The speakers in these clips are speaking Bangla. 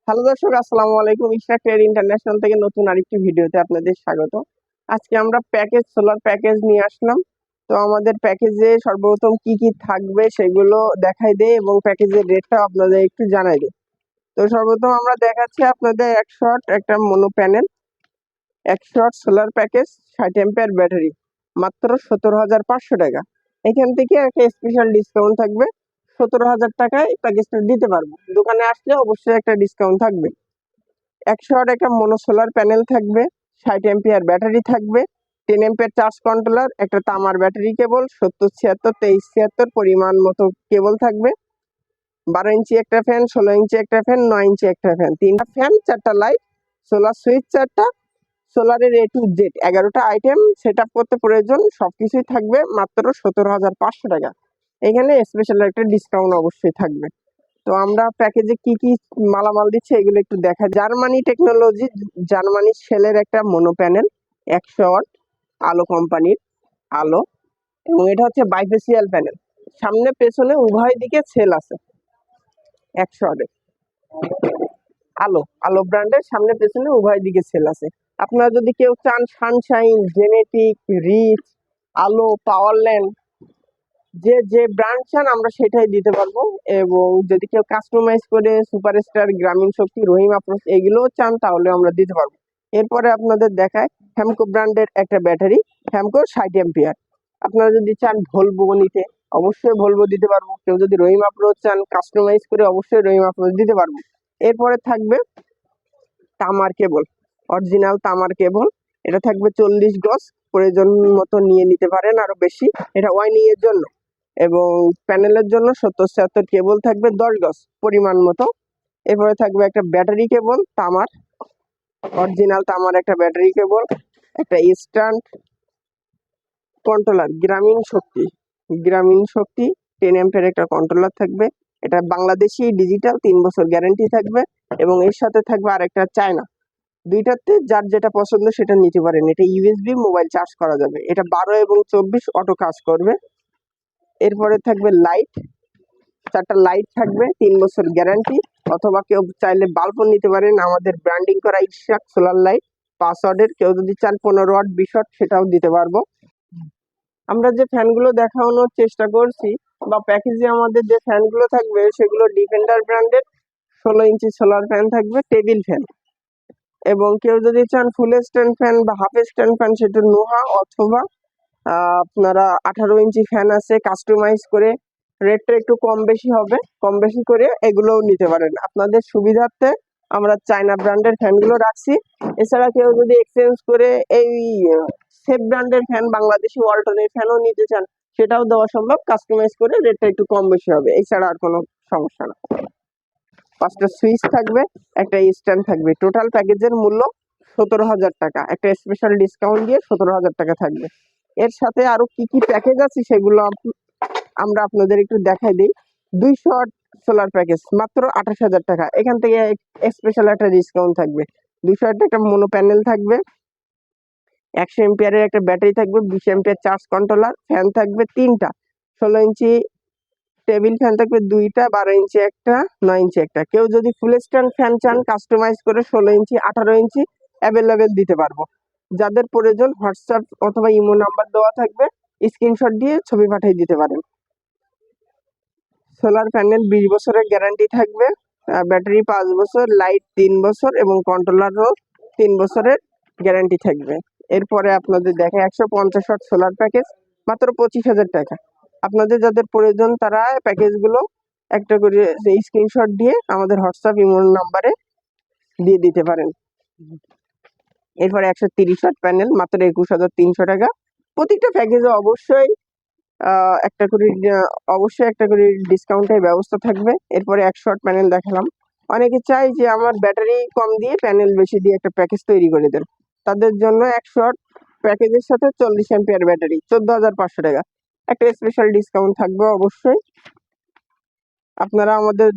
হ্যালো দর্শক, আসসালামু আলাইকুম। ইশরাক ট্রেড ইন্টারন্যাশনাল থেকে নতুন আরেকটি ভিডিওতে আপনাদের স্বাগত। আজকে আমরা সোলার প্যাকেজ নিয়ে আসলাম। তো আমাদের প্যাকেজে সর্বপ্রথম কি কি থাকবে সেগুলো দেখাই দেই এবং প্যাকেজের রেটটা আপনাদের একটু জানাই দিই। তো সর্বপ্রথম আমরা দেখাচ্ছি আপনাদের 100 একটা mono panel, 100 solar package, 60 ampere battery, মাত্র 17,500 টাকা। এখান থেকে একটা স্পেশাল ডিসকাউন্ট থাকবে। 17,000 টাকায় প্যাকেজটা দিতে পারবো। দোকানে আসলে অবশ্যই একটা ডিসকাউন্ট থাকবে। 100 একটা মোনো সোলার প্যানেল থাকবে, 60 এম্পিয়ার ব্যাটারি থাকবে, 10 এম্পিয়ার চার্জ কন্ট্রোলার, একটা তামার ব্যাটারি কেবল, 7076 2376 পরিমাণ মতো কেবল থাকবে, 12 ইঞ্চি একটা ফ্যান, 16 ইঞ্চি একটা ফ্যান, 9 ইঞ্চি একটা ফ্যান, 3টা ফ্যান, 4টা লাইট, সোলার সুইচ 4টা, সোলারের A to Z 11টা আইটেম সেট আপ করতে প্রয়োজন, সবকিছুই থাকবে মাত্র 17,500 টাকা। এখানে স্পেশাল একটা ডিসকাউন্ট অবশ্যই থাকবে। তো আমরা প্যাকেজে কি কি মালামাল দিচ্ছি এগুলো একটু দেখা। জার্মানি টেকনোলজি, জার্মানি সেলের একটা মোনো প্যানেল, 100 ওয়াট, আলো কোম্পানির আলো, এবং এটা হচ্ছে বাইফেসিয়াল প্যানেল, সামনে পেছনে উভয় দিকে সেল আছে। 100 ওয়াটের আলো, আলো ব্র্যান্ডের সামনে পেছনে উভয় দিকে সেল আছে। আপনারা যদি কেউ চান সানশাইন, জেনেটিক, রিচ, আলো, পাওয়ারল্যান্ড, যে যে ব্র্যান্ড চান আমরা সেটাই দিতে পারবো। এবং যদি কেউ কাস্টমাইজ করে সুপারস্টার, গ্রামীণ শক্তি, রহিম আপ্রোচ এগুলোও চান তাহলে আমরা দিতে পারবো। এরপরে আপনাদের দেখায় হ্যামকো ব্র্যান্ডের একটা ব্যাটারি, হ্যামকো 60 এম্পিয়ার। আপনারা যদি চান ভলভো নিতে অবশ্যই ভলভো দিতে পারবো। কেউ যদি রহিম আপ্রোচ চান কাস্টমাইজ করে অবশ্যই রহিম আপ্রোচ দিতে পারবো। এরপরে থাকবে তামার কেবল, অরিজিনাল তামার কেবল, এটা থাকবে 40 গজ, প্রয়োজন মতো নিয়ে নিতে পারেন আরো বেশি, এটা ওয়াইনিং এর জন্য। এবং প্যানেলের জন্য 7076 কেবল থাকবে 10 গজ পরিমাণ মতো। এরপরে থাকবে একটা ব্যাটারি কেবল তামার, অরিজিনাল তামার একটা ব্যাটারি কেবল, একটা স্ট্যান্ড কন্ট্রোলার গ্রামীণ শক্তি, গ্রামীণ শক্তি 10 এম্পের একটা কন্ট্রোলার থাকবে। এটা বাংলাদেশি ডিজিটাল, 3 বছর গ্যারান্টি থাকবে। এবং এর সাথে থাকবে আরেকটা চায়না। দুইটাতে যার যেটা পছন্দ সেটা নিতে পারেন। এটা ইউএসবি মোবাইল চার্জ করা যাবে। এটা 12 এবং 24 অটো কাজ করবে। এরপরে থাকবে লাইট, 4টা লাইট থাকবে, 3 বছর গ্যারান্টি। অথবা কেউ চাইলে বাল্বও নিতে পারেন, আমাদের ব্র্যান্ডিং করা ইশরাক সোলার লাইট 5 ওয়াটের। কেউ যদি চান 15 ওয়াট 20 ওয়াট সেটাও দিতে পারবো। আমরা যে ফ্যানগুলো দেখানোর চেষ্টা করছি বা প্যাকেজে আমাদের যে ফ্যানগুলো থাকবে সেগুলো ডিফেন্ডার ব্র্যান্ডের 16 ইঞ্চি সোলার ফ্যান থাকবে, টেবিল ফ্যান। এবং কেউ যদি চান ফুল স্ট্যান্ড ফ্যান বা হাফ স্ট্যান্ড ফ্যান সেটা নোহা, অথবা আপনারা 18 ইঞ্চি ফ্যান আছে কাস্টমাইজ করে, রেটটা একটু কম বেশি হবে, কম বেশি করে এগুলোও নিতে পারেন আপনাদের সুবিধার্থে। আমরা চায়না ব্র্যান্ডের ফ্যানগুলো রাখছি। এছাড়া কেউ যদি এক্সচেঞ্জ করে এই সেফ ব্র্যান্ডের ফ্যান, বাংলাদেশি ওয়ালটনের ফ্যানও নিতে চান সেটাও দেওয়া সম্ভব, কাস্টমাইজ করে রেটটা একটু কম বেশি হবে, এছাড়া আর কোনো সমস্যা না। 5টা সুইচ থাকবে, একটা স্ট্যান্ড থাকবে। টোটাল প্যাকেজের মূল্য 17,000 টাকা, একটা স্পেশাল ডিসকাউন্ট দিয়ে 17,000 টাকা থাকবে। এর সাথে আরো কি কি প্যাকেজ আছে সেগুলো আমরা আপনাদের একটু দেখাই দিই। 200 সোলার প্যাকেজ মাত্র 28,000 টাকা। এখান থেকে স্পেশাল একটা ডিসকাউন্ট থাকবে। 200 একটা মোনো প্যানেল থাকবে, 100 এম্পিয়ারের একটা ব্যাটারি থাকবে, 20 এম্পিয়ার চার্জ কন্ট্রোলার, ফ্যান থাকবে 3টা, 16 ইঞ্চি টেবিল ফ্যান থাকবে 2টা, 12 ইঞ্চি একটা, 9 ইঞ্চি একটা। কেউ যদি ফুল স্ট্যান্ড ফ্যান চান কাস্টমাইজ করে 16 ইঞ্চি 18 ইঞ্চি অ্যাভেলেবেল দিতে পারবো। যাদের প্রয়োজন হোয়াটসঅ্যাপ অথবা ইমো নাম্বার দেওয়া থাকবে, স্ক্রিনশট দিয়ে ছবি পাঠিয়ে দিতে পারেন। সোলার প্যানেল 20 বছরের গ্যারান্টি থাকবে, ব্যাটারি 5 বছর, লাইট 3 বছর এবং কন্ট্রোলারও 3 বছরের গ্যারান্টি থাকবে। এরপরে আপনাদের দেখে 150 ওয়াট সোলার প্যাকেজ, মাত্র 25,000 টাকা। আপনাদের যাদের প্রয়োজন তারা প্যাকেজগুলো একটা করে স্ক্রিনশট দিয়ে আমাদের হোয়াটসঅ্যাপ ইমো নাম্বারে দিয়ে দিতে পারেন। এরপরে 130 ওয়াট প্যানেল, মাত্র 21,300 টাকা। প্রতিটা প্যাকেজে অবশ্যই অবশ্যই একটা করে ডিসকাউন্টের ব্যবস্থা থাকবে। এরপরে 100 ওয়াট প্যানেল দেখালাম। অনেকে চাই যে আমার ব্যাটারি কম দিয়ে প্যানেল বেশি দিয়ে একটা প্যাকেজ তৈরি করে দেন, তাদের জন্য 100 ওয়াট প্যাকেজের সাথে 40 এম্পিয়ার ব্যাটারি, 14,500 টাকা, একটা স্পেশাল ডিসকাউন্ট থাকবে অবশ্যই। আপনারা আমাদের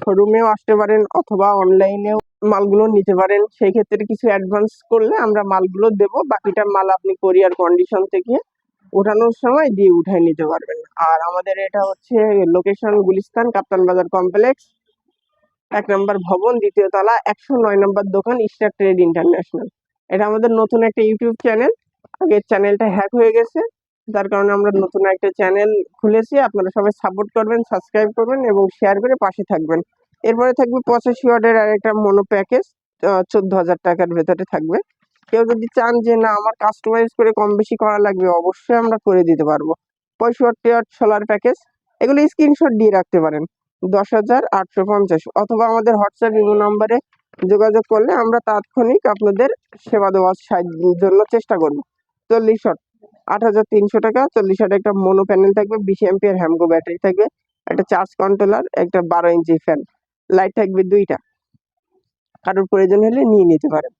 শোরুমেও আসতে পারেন অথবা অনলাইনেও মালগুলো নিতে পারেন। সেই ক্ষেত্রে কিছু অ্যাডভান্স করলে আমরা মালগুলো দেব, বাকিটা মাল আপনি কোরিয়ার কন্ডিশন থেকে ওঠানোর সময় দিয়ে উঠায় নিতে পারবেন। আর আমাদের এটা হচ্ছে লোকেশন গুলিস্তান কাপ্তান বাজার কমপ্লেক্স, 1 নম্বর ভবন, 2য় তলা, 109 নম্বর দোকান, স্টার ট্রেড ইন্টারন্যাশনাল। এটা আমাদের নতুন একটা ইউটিউব চ্যানেল। আগের চ্যানেলটা হ্যাক হয়ে গেছে, যার কারণে আমরা নতুন একটা চ্যানেল খুলেছি। আপনারা সবাই সাপোর্ট করবেন, সাবস্ক্রাইব করবেন এবং শেয়ার করে পাশে থাকবেন। এরপরে থাকবে 85 ওয়াটের আরেকটা মনো প্যাকেজ, 14,000 টাকার ভেতরে থাকবে। কেউ যদি চান যে না আমার কাস্টমাইজ করে কম বেশি করা লাগবে, অবশ্যই আমরা করে দিতে পারবো। 65 ওয়াট সোলার প্যাকেজ, এগুলো স্ক্রিনশট দিয়ে রাখতে পারেন। 10,850, অথবা আমাদের হোয়াটসঅ্যাপ ইমো নাম্বারে যোগাযোগ করলে আমরা তাৎক্ষণিক আপনাদের সেবা দেওয়ার জন্য চেষ্টা করব। 40 ওয়াট, 8,300 টাকা। 40 ওয়াট একটা মোনো প্যানেল থাকবে, 20 এম্পিয়ার হ্যামকো ব্যাটারি থাকবে, একটা চার্জ কন্ট্রোলার, একটা 12 ইঞ্চি ফ্যান, লাইট থাকবে 2টা। কারোর প্রয়োজন হলে নিয়ে নিতে পারেন।